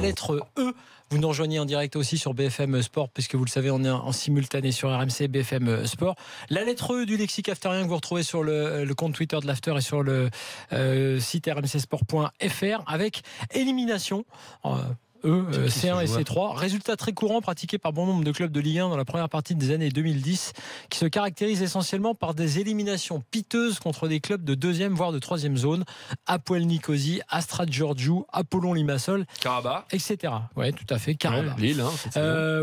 lettre E. Vous nous rejoignez en direct aussi sur BFM Sport, puisque vous le savez, on est en simultané sur RMC BFM Sport. La lettre E du lexique afterien que vous retrouvez sur le compte Twitter de l'After et sur le site rmcsport.fr avec élimination. C1 et C3. Résultat très courant pratiqué par bon nombre de clubs de Ligue 1 dans la première partie des années 2010, qui se caractérise essentiellement par des éliminations piteuses contre des clubs de deuxième voire de troisième zone. Hapoel Nicosie, Astra Giurgiu, Apollon Limassol, Karabakh, etc. Oui, tout à fait. Karabakh. Ouais, Lille.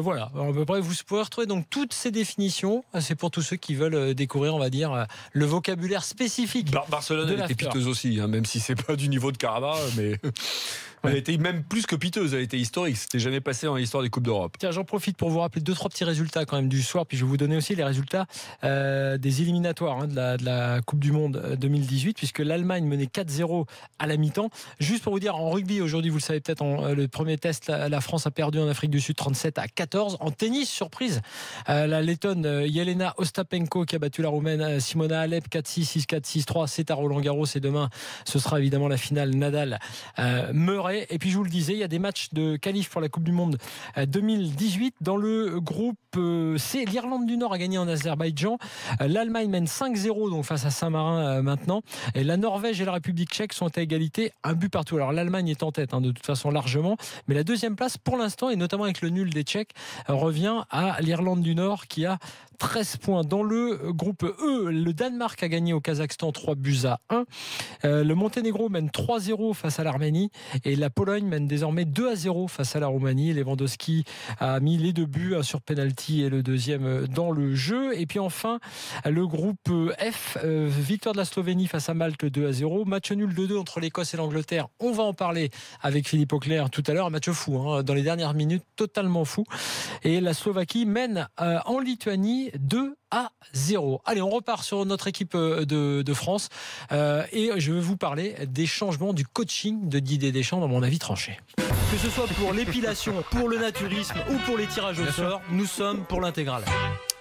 Voilà. À peu près, vous pouvez retrouver donc toutes ces définitions. C'est pour tous ceux qui veulent découvrir, on va dire, le vocabulaire spécifique. Barcelone, elle était piteuse aussi, même si c'est pas du niveau de Karabakh, mais elle était même plus que piteuse. Elle était historique. C'était jamais passé dans l'histoire des Coupes d'Europe. Tiens, j'en profite pour vous rappeler 2-3 petits résultats quand même du soir, puis je vais vous donner aussi les résultats des éliminatoires de la Coupe du Monde 2018, puisque l'Allemagne menait 4-0 à la mi-temps. Juste pour vous dire, en rugby aujourd'hui, vous le savez peut-être, le premier test, la France a perdu en Afrique du Sud 37-14. En tennis, surprise, la Lettonne Jelena Ostapenko qui a battu la Roumaine Simona Halep 4-6, 6-4, 6-3. C'est à Roland-Garros et demain ce sera évidemment la finale Nadal Murray. Et puis je vous le disais, il y a des matchs de qualif pour la Coupe du Monde 2018. Dans le groupe C, l'Irlande du Nord a gagné en Azerbaïdjan. L'Allemagne mène 5-0 donc face à Saint-Marin maintenant. Et la Norvège et la République tchèque sont à égalité, un but partout. Alors l'Allemagne est en tête de toute façon largement, mais la deuxième place pour l'instant, et notamment avec le nul des Tchèques, revient à l'Irlande du Nord qui a 13 points. Dans le groupe E, le Danemark a gagné au Kazakhstan 3-1. Le Monténégro mène 3-0 face à l'Arménie et la Pologne mène désormais 2-0 face à la Roumanie. Lewandowski a mis les 2 buts, un sur penalty et le deuxième dans le jeu. Et puis enfin, le groupe F, victoire de la Slovénie face à Malte 2-0. Match nul 2-2 entre l'Écosse et l'Angleterre. On va en parler avec Philippe Auclair tout à l'heure. Un match fou, dans les dernières minutes, totalement fou. Et la Slovaquie mène en Lituanie 2-0. Allez, on repart sur notre équipe de France et je vais vous parler des changements du coaching de Didier Deschamps dans mon avis tranché. Que ce soit pour l'épilation, pour le naturisme ou pour les tirages au sort, nous sommes pour l'intégrale.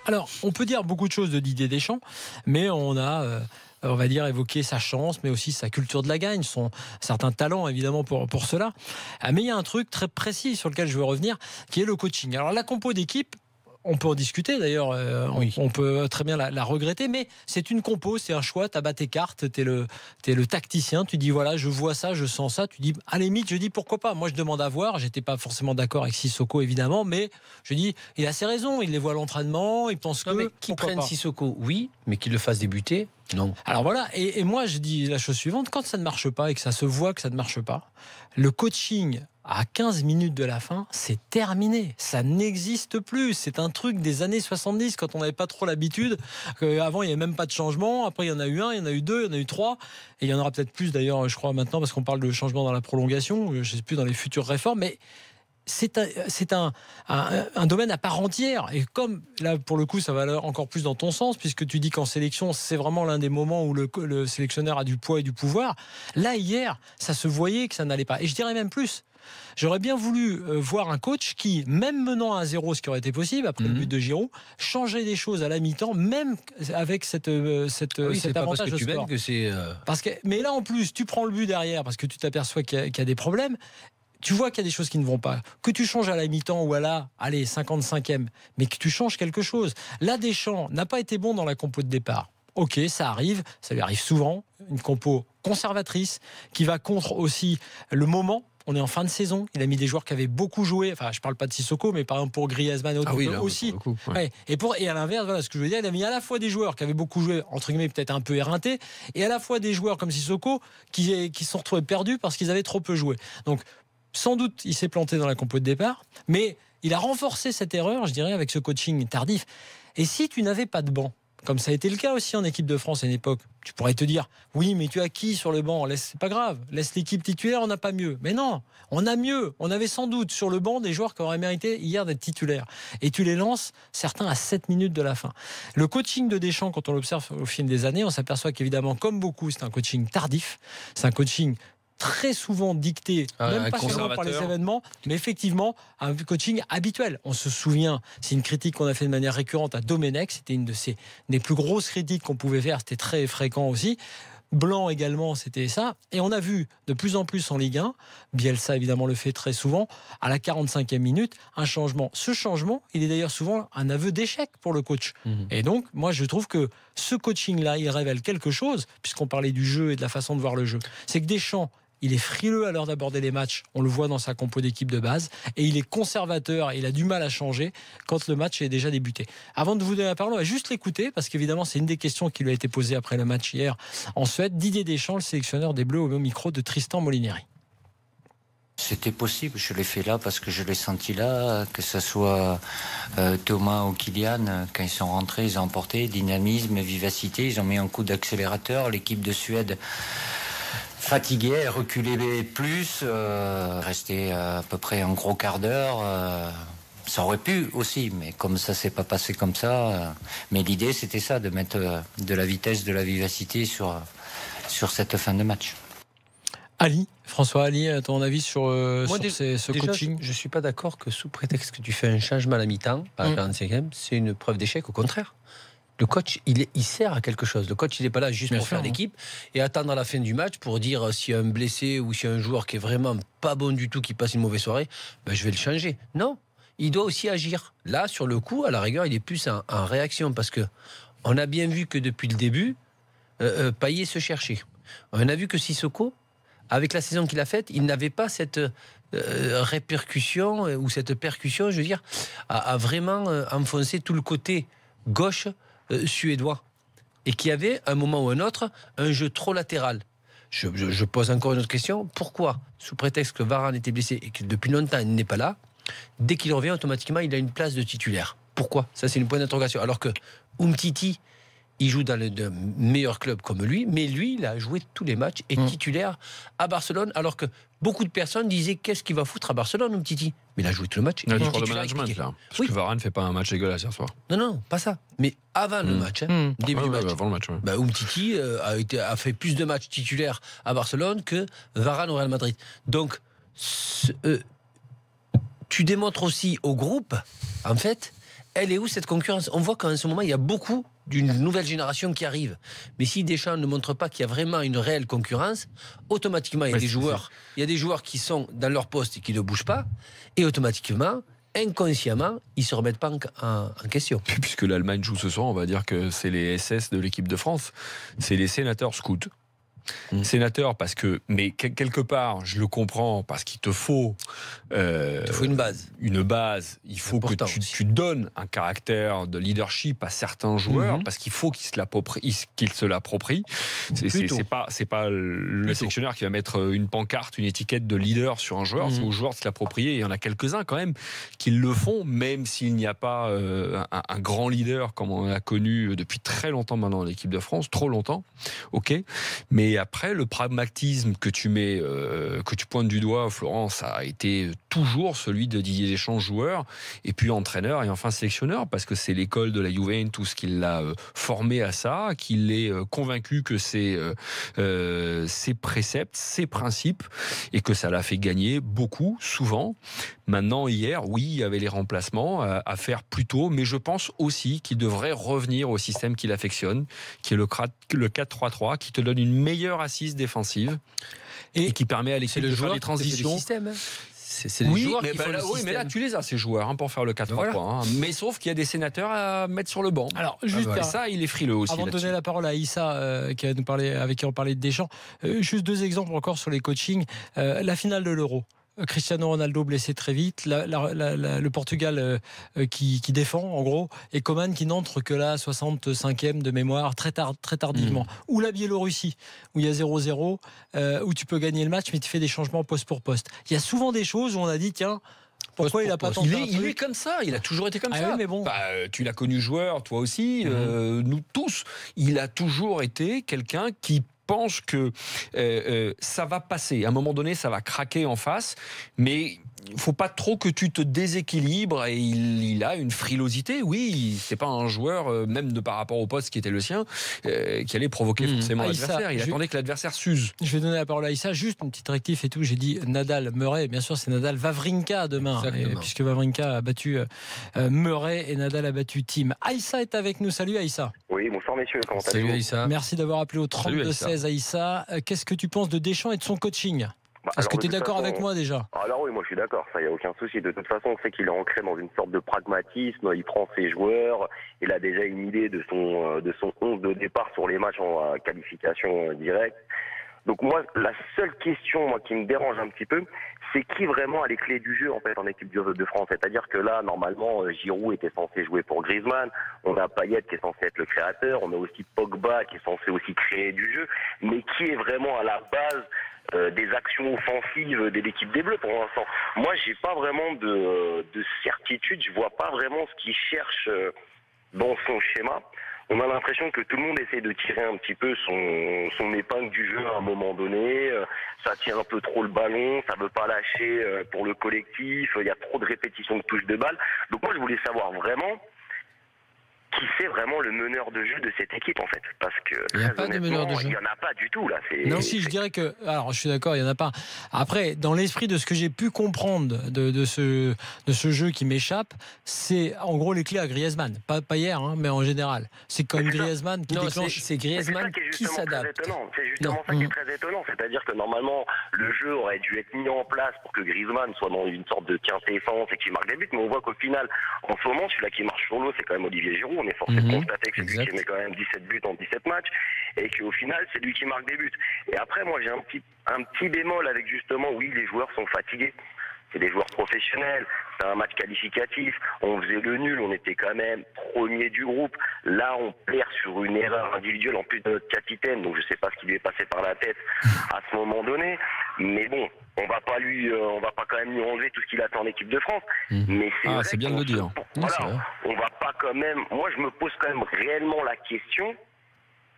Alors, on peut dire beaucoup de choses de Didier Deschamps, mais on va dire évoquer sa chance, mais aussi sa culture de la gagne, son certain talent évidemment pour cela. Mais il y a un truc très précis sur lequel je veux revenir, qui est le coaching. Alors la compo d'équipe, on peut en discuter d'ailleurs, oui. On peut très bien la regretter, mais c'est une compo, c'est un choix, tu as tes cartes, tu es le tacticien, tu dis voilà, je vois ça, je sens ça, tu dis à la limite, je dis pourquoi pas, moi je demande à voir, j'étais pas forcément d'accord avec Sissoko évidemment, mais je dis il a ses raisons, il les voit à l'entraînement, il pense qu'il prenne Sissoko, oui, mais qu'il le fasse débuter, non. Alors voilà, et moi je dis la chose suivante, quand ça ne marche pas et que ça se voit que ça ne marche pas, le coaching à 15 minutes de la fin, c'est terminé. Ça n'existe plus. C'est un truc des années 70 quand on n'avait pas trop l'habitude. Avant, il n'y avait même pas de changement. Après, il y en a eu un, il y en a eu deux, il y en a eu trois. Et il y en aura peut-être plus d'ailleurs, je crois, maintenant, parce qu'on parle de changement dans la prolongation. Je ne sais plus dans les futures réformes. Mais c'est un domaine à part entière. Et comme là, pour le coup, ça va aller encore plus dans ton sens, puisque tu dis qu'en sélection, c'est vraiment l'un des moments où le sélectionneur a du poids et du pouvoir. Là, hier, ça se voyait que ça n'allait pas. Et je dirais même plus. J'aurais bien voulu voir un coach qui, même menant à 1-0, ce qui aurait été possible après le but de Giroud, changeait des choses à la mi-temps, même avec cet avantage de score. Mais là, en plus, tu prends le but derrière parce que tu t'aperçois qu'il y a des problèmes. Tu vois qu'il y a des choses qui ne vont pas. Que tu changes à la mi-temps ou à la 55e, mais que tu changes quelque chose. Là, Deschamps n'a pas été bon dans la compo de départ. Ok, ça lui arrive souvent. Une compo conservatrice qui va contre aussi le moment. On est en fin de saison. Il a mis des joueurs qui avaient beaucoup joué. Enfin, je parle pas de Sissoko, mais par exemple pour Griezmann et autres aussi. Ouais. Et à l'inverse, voilà ce que je veux dire. Il a mis à la fois des joueurs qui avaient beaucoup joué, entre guillemets peut-être un peu éreintés, et à la fois des joueurs comme Sissoko qui se sont retrouvés perdus parce qu'ils avaient trop peu joué. Donc, sans doute, il s'est planté dans la compo de départ, mais il a renforcé cette erreur, je dirais, avec ce coaching tardif. Et si tu n'avais pas de banc, comme ça a été le cas aussi en équipe de France à une époque, tu pourrais te dire oui, mais tu as qui sur le banc? C'est pas grave, laisse l'équipe titulaire, on n'a pas mieux. Mais non, on a mieux. On avait sans doute sur le banc des joueurs qui auraient mérité hier d'être titulaires. Et tu les lances, certains à 7 minutes de la fin. Le coaching de Deschamps, quand on l'observe au fil des années, on s'aperçoit qu'évidemment, comme beaucoup, c'est un coaching tardif, c'est un coaching très souvent dicté, même pas seulement par les événements, mais effectivement un coaching habituel. On se souvient, c'est une critique qu'on a fait de manière récurrente à Domenech, c'était une des plus grosses critiques qu'on pouvait faire, c'était très fréquent aussi. Blanc également, c'était ça. Et on a vu de plus en plus en Ligue 1, Bielsa évidemment le fait très souvent, à la 45e minute, un changement. Ce changement, il est d'ailleurs souvent un aveu d'échec pour le coach. Et donc, moi je trouve que ce coaching-là, il révèle quelque chose, puisqu'on parlait du jeu et de la façon de voir le jeu. C'est que Deschamps, il est frileux à l'heure d'aborder les matchs, on le voit dans sa compo d'équipe de base, et il est conservateur, il a du mal à changer quand le match est déjà débuté. Avant de vous donner la parole, on va juste l'écouter, parce qu'évidemment c'est une des questions qui lui a été posée après le match hier en Suède. Didier Deschamps, le sélectionneur des Bleus, au micro de Tristan Molinari. C'était possible, je l'ai fait là parce que je l'ai senti là, que ce soit Thomas ou Kylian, quand ils sont rentrés, ils ont emporté dynamisme, vivacité, ils ont mis un coup d'accélérateur, l'équipe de Suède fatigué, reculé plus, resté à peu près un gros quart d'heure. Ça aurait pu aussi, mais comme ça s'est pas passé comme ça. Mais l'idée c'était ça, de mettre de la vitesse, de la vivacité sur cette fin de match. Ali, François Ali, à ton avis sur ce déjà, coaching? Je ne suis pas d'accord que sous prétexte que tu fais un changement à la mi-temps, à la 45e, c'est une preuve d'échec, au contraire. Le coach, il sert à quelque chose. Le coach, il n'est pas là juste pour faire l'équipe et attendre à la fin du match pour dire s'il y a un blessé ou s'il y a un joueur qui est vraiment pas bon du tout, qui passe une mauvaise soirée, ben je vais le changer. Non, il doit aussi agir. Là, sur le coup, à la rigueur, il est plus en réaction parce que on a bien vu que depuis le début, Payet se cherchait. On a vu que Sissoko, avec la saison qu'il a faite, il n'avait pas cette répercussion ou cette percussion, je veux dire, à vraiment enfoncer tout le côté gauche suédois, et qui avait, à un moment ou un autre, un jeu trop latéral. Je pose encore une autre question. Pourquoi, sous prétexte que Varane était blessé et que depuis longtemps il n'est pas là, dès qu'il revient, automatiquement, il a une place de titulaire? Pourquoi? Ça, c'est une point d'interrogation. Alors que Umtiti, il joue dans le meilleur club comme lui, mais lui, il a joué tous les matchs et titulaire à Barcelone, alors que beaucoup de personnes disaient qu'est-ce qu'il va foutre à Barcelone, Umtiti? Mais il a joué tout le match. Il y a du management là. Parce que Varane ne fait pas un match dégueulasse hier soir. Non, pas ça. Mais avant le match, début du match. Avant le match. Ouais. Umtiti a fait plus de matchs titulaires à Barcelone que Varane au Real Madrid. Donc, tu démontres aussi au groupe, en fait, elle est où cette concurrence? On voit qu'en ce moment, il y a beaucoup d'une nouvelle génération qui arrive. Mais si Deschamps ne montre pas qu'il y a vraiment une réelle concurrence, automatiquement, il y a des joueurs qui sont dans leur poste et qui ne bougent pas, et automatiquement, inconsciemment, ils ne se remettent pas en question. Puisque l'Allemagne joue ce soir, on va dire que c'est les SS de l'équipe de France. C'est les sénateurs scouts. Sénateur, parce que, mais quelque part, je le comprends, parce qu'il te faut une base. Il faut que tu donnes un caractère de leadership à certains joueurs, parce qu'il faut qu'ils se l'approprient. C'est pas le sélectionneur qui va mettre une pancarte, une étiquette de leader sur un joueur. C'est au joueur de se l'approprier. Et il y en a quelques-uns quand même qui le font, même s'il n'y a pas un grand leader comme on a connu depuis très longtemps maintenant dans l'équipe de France, trop longtemps. Ok, mais après, le pragmatisme que tu mets, que tu pointes du doigt, Florence, a été toujours celui de Didier Deschamps, joueur, et puis entraîneur, et enfin sélectionneur, parce que c'est l'école de la Juventus qui l'a formé à ça, qu'il est convaincu que c'est ses préceptes, ses principes, et que ça l'a fait gagner beaucoup, souvent. Maintenant, hier, oui, il y avait les remplacements à faire plus tôt, mais je pense aussi qu'il devrait revenir au système qu'il affectionne, qui est le 4-3-3, qui te donne une meilleure assise défensive et qui permet à l'équipe de faire les transitions. C'est les joueurs qui font le système. Mais là, tu les as, ces joueurs, pour faire le 4-3-3. Voilà. Mais sauf qu'il y a des sénateurs à mettre sur le banc. Alors, juste ça, il est frileux aussi. Avant de donner la parole à Issa, avec qui on parlait de Deschamps, juste deux exemples encore sur les coachings. La finale de l'Euro. Cristiano Ronaldo blessé très vite, le Portugal qui défend en gros, et Coman qui n'entre que là 65e de mémoire très tardivement, ou la Biélorussie où il y a 0-0, où tu peux gagner le match mais tu fais des changements poste pour poste. Il y a souvent des choses où on a dit tiens, pourquoi il n'a pas tenté il est comme ça, il a toujours été comme ça. Oui, mais bon. Tu l'as connu joueur, toi aussi, nous tous. Il a toujours été quelqu'un qui pense que ça va passer. À un moment donné, ça va craquer en face, mais faut pas trop que tu te déséquilibres, et il a une frilosité. Oui, c'est pas un joueur, même par rapport au poste qui était le sien, qui allait provoquer forcément l'adversaire. Il attendait que l'adversaire s'use. Je vais donner la parole à Aïssa, juste une petite rectif et tout. J'ai dit Nadal, Murray, bien sûr c'est Nadal Wawrinka demain, puisque Wawrinka a battu Murray et Nadal a battu Thiem. Aïssa est avec nous. Salut Aïssa. Oui, bonsoir messieurs, comment allez-vous ? Salut Aïssa. Merci d'avoir appelé au 32-16 Aïssa. Qu'est-ce que tu penses de Deschamps et de son coaching ? Est-ce que tu es d'accord avec moi déjà ? Alors oui, moi je suis d'accord, ça, il n'y a aucun souci. De toute façon, on sait qu'il est ancré dans une sorte de pragmatisme, il prend ses joueurs, il a déjà une idée de son 11 de départ sur les matchs en qualification directe. Donc moi, la seule question qui me dérange un petit peu, c'est qui vraiment a les clés du jeu en fait en équipe de France. C'est-à-dire que là, normalement, Giroud était censé jouer pour Griezmann, on a Payet qui est censé être le créateur, on a aussi Pogba qui est censé aussi créer du jeu, mais qui est vraiment à la base des actions offensives de l'équipe des Bleus pour l'instant. Moi, j'ai pas vraiment de certitude, je vois pas vraiment ce qu'il cherche dans son schéma. On a l'impression que tout le monde essaie de tirer un petit peu son épingle du jeu à un moment donné. Ça tire un peu trop le ballon, ça veut pas lâcher pour le collectif, il y a trop de répétitions de touches de balle. Donc moi, je voulais savoir vraiment qui c'est vraiment le meneur de jeu de cette équipe en fait, parce que il n'y a pas de meneur de jeu. Il n'y en a pas du tout là. Non, si je dirais que, alors je suis d'accord, il n'y en a pas. Après, dans l'esprit de ce que j'ai pu comprendre de ce jeu qui m'échappe, c'est en gros les clés à Griezmann, pas hier, mais en général. C'est quand même Griezmann qui déclenche. C'est Griezmann qui s'adapte. C'est justement ça qui est très étonnant, c'est-à-dire que normalement le jeu aurait dû être mis en place pour que Griezmann soit dans une sorte de quintessence et qu'il marque des buts, mais on voit qu'au final, en ce moment, celui-là qui marche sur l'eau, c'est quand même Olivier Giroud. On est forcé de constater que c'est lui qui met quand même 17 buts en 17 matchs et qu'au final c'est lui qui marque des buts. Et après moi j'ai un petit bémol avec justement oui les joueurs sont fatigués. C'est des joueurs professionnels, c'est un match qualificatif, on faisait le nul, on était quand même premier du groupe. Là on perd sur une erreur individuelle en plus de notre capitaine, donc je sais pas ce qui lui est passé par la tête à ce moment donné. Mais bon, on va pas quand même lui enlever tout ce qu'il a fait en équipe de France. Mais c'est bien de le dire. Voilà, on va pas quand même. Moi je me pose quand même réellement la question.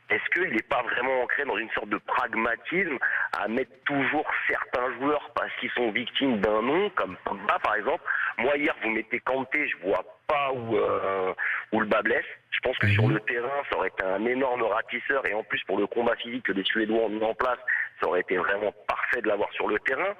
Est-ce qu'il n'est pas vraiment ancré dans une sorte de pragmatisme à mettre toujours certains joueurs parce qu'ils sont victimes d'un nom, comme Pogba par exemple. Moi hier vous mettez Kanté, je vois pas où le bas blesse. Je pense que sur le terrain ça aurait été un énorme ratisseur et en plus pour le combat physique que les Suédois ont mis en place, ça aurait été vraiment parfait de l'avoir sur le terrain.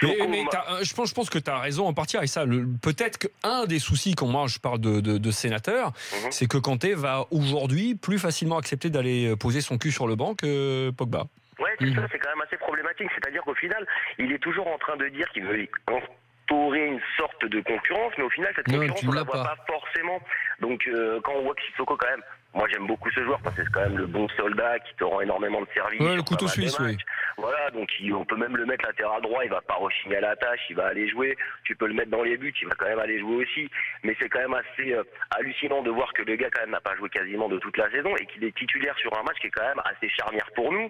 Mais je pense que tu as raison en partie avec ça. Peut-être qu'un des soucis, quand moi je parle de sénateur, c'est que Kanté va aujourd'hui plus facilement accepter d'aller poser son cul sur le banc que Pogba. Ouais, c'est ça, c'est quand même assez problématique. C'est-à-dire qu'au final, il est toujours en train de dire qu'il veut instaurer une sorte de concurrence, mais au final, cette concurrence, on ne la voit pas forcément. Donc, quand on voit que Sissoko, quand même, moi j'aime beaucoup ce joueur parce que c'est quand même le bon soldat qui te rend énormément de service. Ouais, le couteau suisse, oui. Voilà, donc on peut même le mettre latéral droit, il va pas rechigner à la tâche, il va aller jouer. Tu peux le mettre dans les buts, il va quand même aller jouer aussi. Mais c'est quand même assez hallucinant de voir que le gars quand même n'a pas joué quasiment de toute la saison et qu'il est titulaire sur un match qui est quand même assez charnière pour nous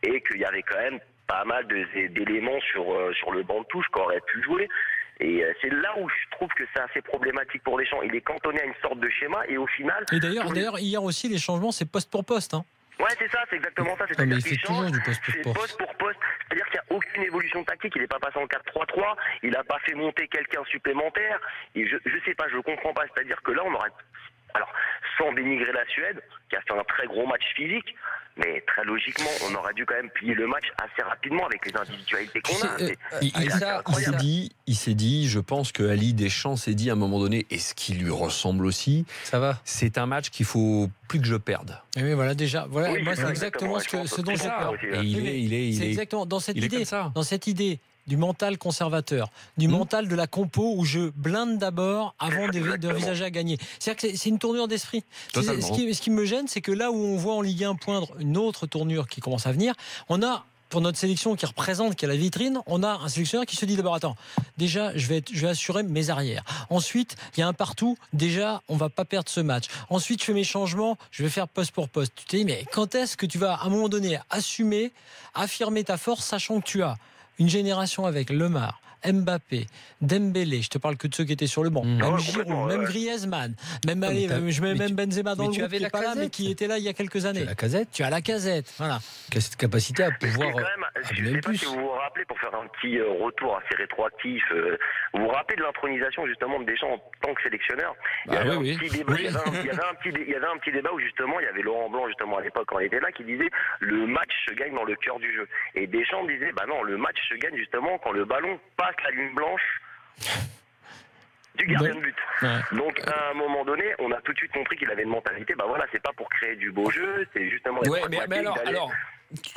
et qu'il y avait quand même pas mal d'éléments sur le banc de touche qui auraient pu jouer. Et c'est là où je trouve que c'est assez problématique pour Deschamps. Il est cantonné à une sorte de schéma et au final... Et d'ailleurs hier aussi, les changements, c'est poste pour poste. Ouais, c'est ça, c'est exactement ça. C'est-à-dire qu'il change du poste pour poste. C'est-à-dire qu'il n'y a aucune évolution tactique. Il n'est pas passé en 4-3-3. Il n'a pas fait monter quelqu'un supplémentaire. Et je sais pas, je comprends pas. C'est-à-dire que là, on aurait... Alors, sans dénigrer la Suède, qui a fait un très gros match physique, mais très logiquement, on aurait dû quand même plier le match assez rapidement avec les individualités qu'on a. Il s'est dit, je pense que Ali Deschamps s'est dit à un moment donné, et ce qui lui ressemble aussi, ça va. C'est un match qu'il faut plus que je perde. Et oui, voilà déjà. Voilà, oui, moi c'est exactement ce dont j'ai peur. Et c'est exactement dans cette idée du mental conservateur, du mental de la compo où je blinde d'abord avant d'envisager à gagner. C'est-à-dire que c'est une tournure d'esprit. Ce qui me gêne, c'est que là où on voit en Ligue 1 poindre une autre tournure qui commence à venir, on a pour notre sélection qui représente, qui a la vitrine, on a un sélectionneur qui se dit d'abord attends, déjà je vais assurer mes arrières. Ensuite, il y a un partout, déjà on va pas perdre ce match. Ensuite, je fais mes changements, je vais faire poste pour poste. Tu te dis mais quand est-ce que tu vas à un moment donné affirmer ta force, sachant que tu as une génération avec Lemar, Mbappé, Dembélé, je te parle que de ceux qui étaient sur le banc, même Giroud, même Griezmann, je mets même Benzema dans le groupe qui n'est pas là mais qui était là il y a quelques années. Tu as la Casette. Tu as la Casette, voilà. Cette capacité à pouvoir... Je ne sais pas si vous vous rappelez, rappelez, pour faire un petit retour assez rétroactif, vous vous rappelez de l'intronisation justement de Deschamps en tant que sélectionneur? Il y avait un petit débat où justement il y avait Laurent Blanc justement à l'époque quand il était là qui disait le match se gagne dans le cœur du jeu. Et Deschamps disait bah non, le match se gagne justement quand le ballon passe la ligne blanche du gardien de but. Ouais. Donc à un moment donné, on a tout de suite compris qu'il avait une mentalité, bah voilà, c'est pas pour créer du beau jeu, c'est justement... Ouais, mais alors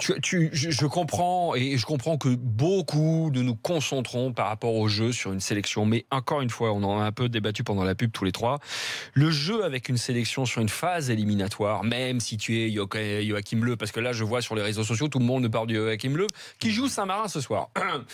je comprends, et je comprends que beaucoup de nous concentrons par rapport au jeu sur une sélection, mais encore une fois, on en a un peu débattu pendant la pub tous les trois, le jeu avec une sélection sur une phase éliminatoire, même si tu es Joachim Löw, parce que là je vois sur les réseaux sociaux tout le monde parle de Joachim Löw qui joue Saint-Marin ce soir.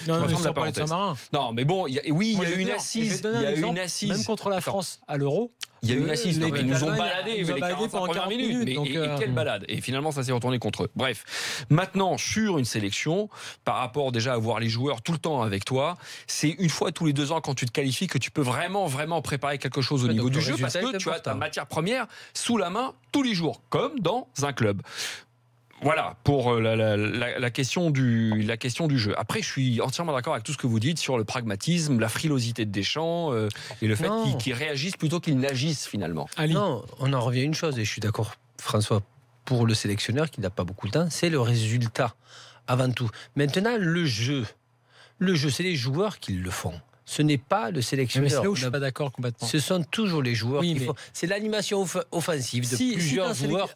Non, mais sans parler de Saint-Marin. Non mais bon, il y a eu une assise, même contre la France à l'Euro. Il y a eu une assise, ils nous ont baladé les 45 premières minutes. Et quelle balade. Et finalement, ça s'est retourné contre eux. Bref, maintenant, sur une sélection, par rapport déjà à voir les joueurs tout le temps avec toi, c'est une fois tous les 2 ans quand tu te qualifies que tu peux vraiment préparer quelque chose au niveau du jeu, parce que tu as ta matière première sous la main tous les jours, comme dans un club. Voilà pour la question du jeu. Après, je suis entièrement d'accord avec tout ce que vous dites sur le pragmatisme, la frilosité de Deschamps et le fait qu'il réagisse plutôt qu'il n'agisse finalement. Non, on en revient à une chose, et je suis d'accord, François, pour le sélectionneur qui n'a pas beaucoup de temps, c'est le résultat avant tout. Maintenant, le jeu, c'est les joueurs qui le font. Ce n'est pas le sélectionneur. Mais c'est là où je ne suis pas d'accord complètement. Ce sont toujours les joueurs qui font. C'est l'animation offensive de plusieurs joueurs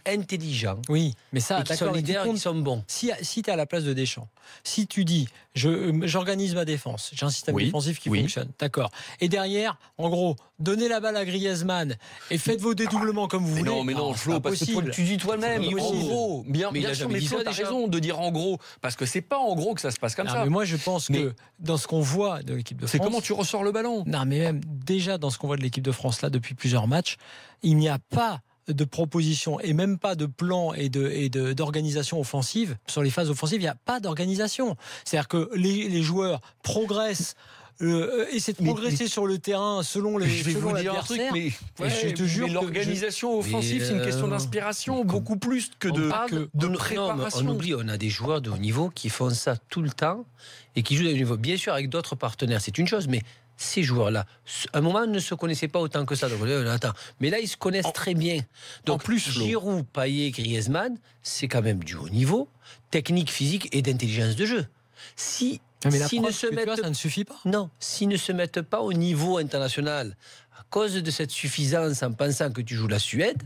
intelligents. Oui, mais ça, et qui sont leaders, qui sont bons. Si tu es à la place de Deschamps, si tu dis j'organise ma défense, j'ai un système défensif qui fonctionne, d'accord. Et derrière, en gros, donnez la balle à Griezmann et faites vos dédoublements comme vous voulez. Non, mais non, Flo, parce que tu dis toi-même, en gros. Bien sûr, mais Flo, t'as raison de dire en gros, parce que c'est pas en gros que ça se passe comme ça. Mais moi, je pense que dans ce qu'on voit de l'équipe de France, c'est comment tu ressors le ballon. Non, mais même déjà dans ce qu'on voit de l'équipe de France là depuis plusieurs matchs, il n'y a pas de proposition et même pas de plan et d'organisation offensive. Sur les phases offensives, il n'y a pas d'organisation. C'est-à-dire que les joueurs progressent. Essayer de progresser sur le terrain selon les. Je vais vous dire un truc, mais je te jure, l'organisation offensive, c'est une question d'inspiration, beaucoup plus que de préparation. On oublie, on a des joueurs de haut niveau qui font ça tout le temps et qui jouent de haut niveau. Bien sûr, avec d'autres partenaires, c'est une chose, mais ces joueurs-là, à un moment, ne se connaissaient pas autant que ça. Donc, mais là, ils se connaissent très bien. Donc, en plus, Giroud, Payet, Griezmann, c'est quand même du haut niveau, technique, physique et d'intelligence de jeu. Mais ça ne suffit pas. Non, s'ils ne se mettent pas au niveau international à cause de cette suffisance en pensant que tu joues la Suède,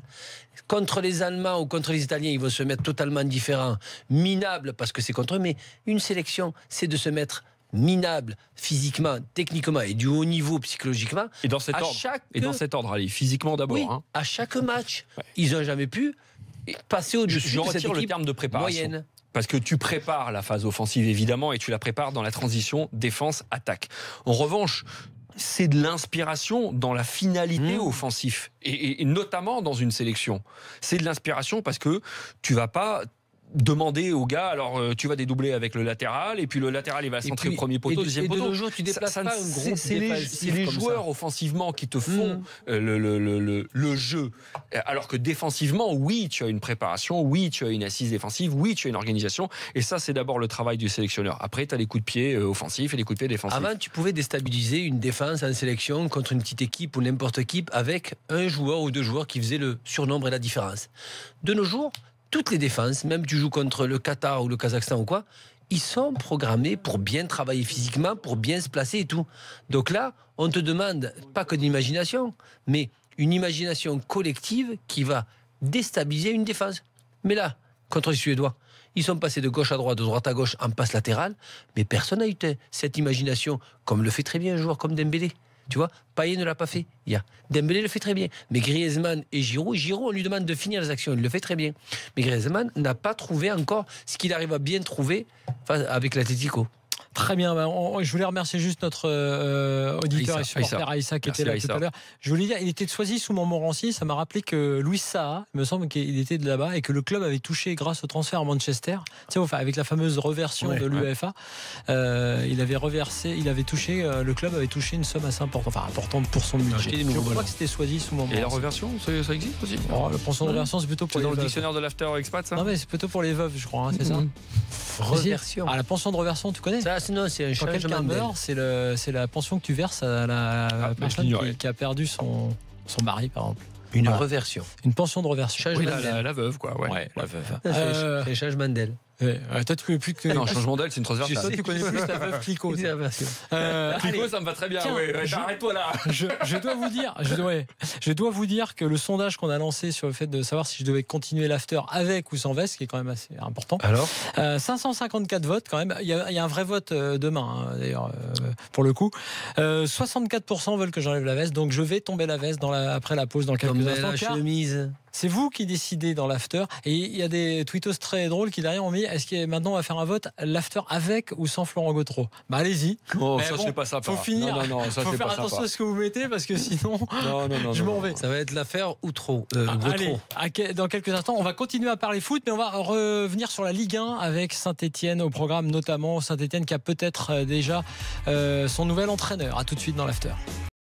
contre les Allemands ou contre les Italiens, ils vont se mettre totalement différents, minables parce que c'est contre eux. Mais une sélection, c'est de se mettre minable physiquement, techniquement et du haut niveau psychologiquement. Et dans cet ordre, allez, physiquement d'abord. Oui, à chaque match, ils n'ont jamais pu passer au-dessus. Je retire le terme de préparation. Moyenne. Parce que tu prépares la phase offensive, évidemment, et tu la prépares dans la transition défense-attaque. En revanche, c'est de l'inspiration dans la finalité offensive, et notamment dans une sélection. C'est de l'inspiration parce que tu vas pas demander au gars, alors tu vas dédoubler avec le latéral, et puis le latéral il va centrer au premier poteau, deuxième poteau. Tu déplaces pas un groupe. C'est les joueurs offensivement qui te font le jeu, alors que défensivement, oui, tu as une préparation, oui, tu as une assise défensive, oui, tu as une organisation, et ça c'est d'abord le travail du sélectionneur. Après, tu as les coups de pied offensifs et les coups de pied défensifs. Avant, tu pouvais déstabiliser une défense en sélection contre une petite équipe ou n'importe équipe avec un joueur ou 2 joueurs qui faisaient le surnombre et la différence. De nos jours, toutes les défenses, même tu joues contre le Qatar ou le Kazakhstan ou quoi, ils sont programmés pour bien travailler physiquement, pour bien se placer et tout. Donc là, on te demande pas que d'imagination, mais une imagination collective qui va déstabiliser une défense. Mais là, contre les Suédois, ils sont passés de gauche à droite, de droite à gauche en passe latérale, mais personne n'a eu cette imagination, comme le fait très bien un joueur comme Dembélé. Tu vois, Payet ne l'a pas fait. Dembélé le fait très bien. Mais Griezmann et Giroud, on lui demande de finir les actions. Il le fait très bien. Mais Griezmann n'a pas trouvé encore ce qu'il arrive à bien trouver avec l'Atlético. Très bien. Je voulais remercier juste notre auditeur et supporter Aïssa qui était là tout à l'heure. Je voulais dire, il était de Soisy sous Montmorency. Ça m'a rappelé que Louis Saha, il me semble qu'il était de là-bas et que le club avait touché grâce au transfert à Manchester. Tu sais, avec la fameuse reversion de l'UEFA, il avait touché, le club avait touché une somme assez importante pour son budget. Je crois que c'était Soisy sous Montmorency. Et la reversion, ça existe aussi? La pension de reversion, c'est plutôt pour les veuves. Dans le dictionnaire de l'after expat, ça? Non, mais c'est plutôt pour les veuves, je crois. C'est ça. Reversion. La pension de reversion, tu connais? Ça, non, c'est un Quand quelqu'un meurt, c'est la pension que tu verses à la personne qui a perdu son mari, par exemple. Une reversion. Une pension de reversion. Oui, la veuve, quoi. Ouais, la veuve. C'est un changement d'elle. Toi, tu connais plus que. Non, changement d'aile, c'est une transversale. Toi, tu connais plus la veuve Clicquot. Clicquot, ça me va très bien. Arrête-toi là. Je dois vous dire que le sondage qu'on a lancé sur le fait de savoir si je devais continuer l'after avec ou sans veste, qui est quand même assez important. Alors 554 votes quand même. Il y a un vrai vote demain, d'ailleurs, pour le coup. 64% veulent que j'enlève la veste, donc je vais tomber la veste après la pause dans quelques instants. La chemise. C'est vous qui décidez dans l'after. Et il y a des tweetos très drôles qui derrière ont mis est-ce que maintenant on va faire un vote l'after avec ou sans Florent Gautreau? Bah allez-y. Oh, ça c'est pas sympa. Faut finir. Non, ça faut c'est faire pas attention sympa. à ce que vous mettez parce que sinon je m'en vais. Ça va être l'affaire ou trop. Allez, dans quelques instants, on va continuer à parler foot, mais on va revenir sur la Ligue 1 avec Saint-Etienne au programme, notamment Saint-Etienne qui a peut-être déjà son nouvel entraîneur. À tout de suite dans l'after.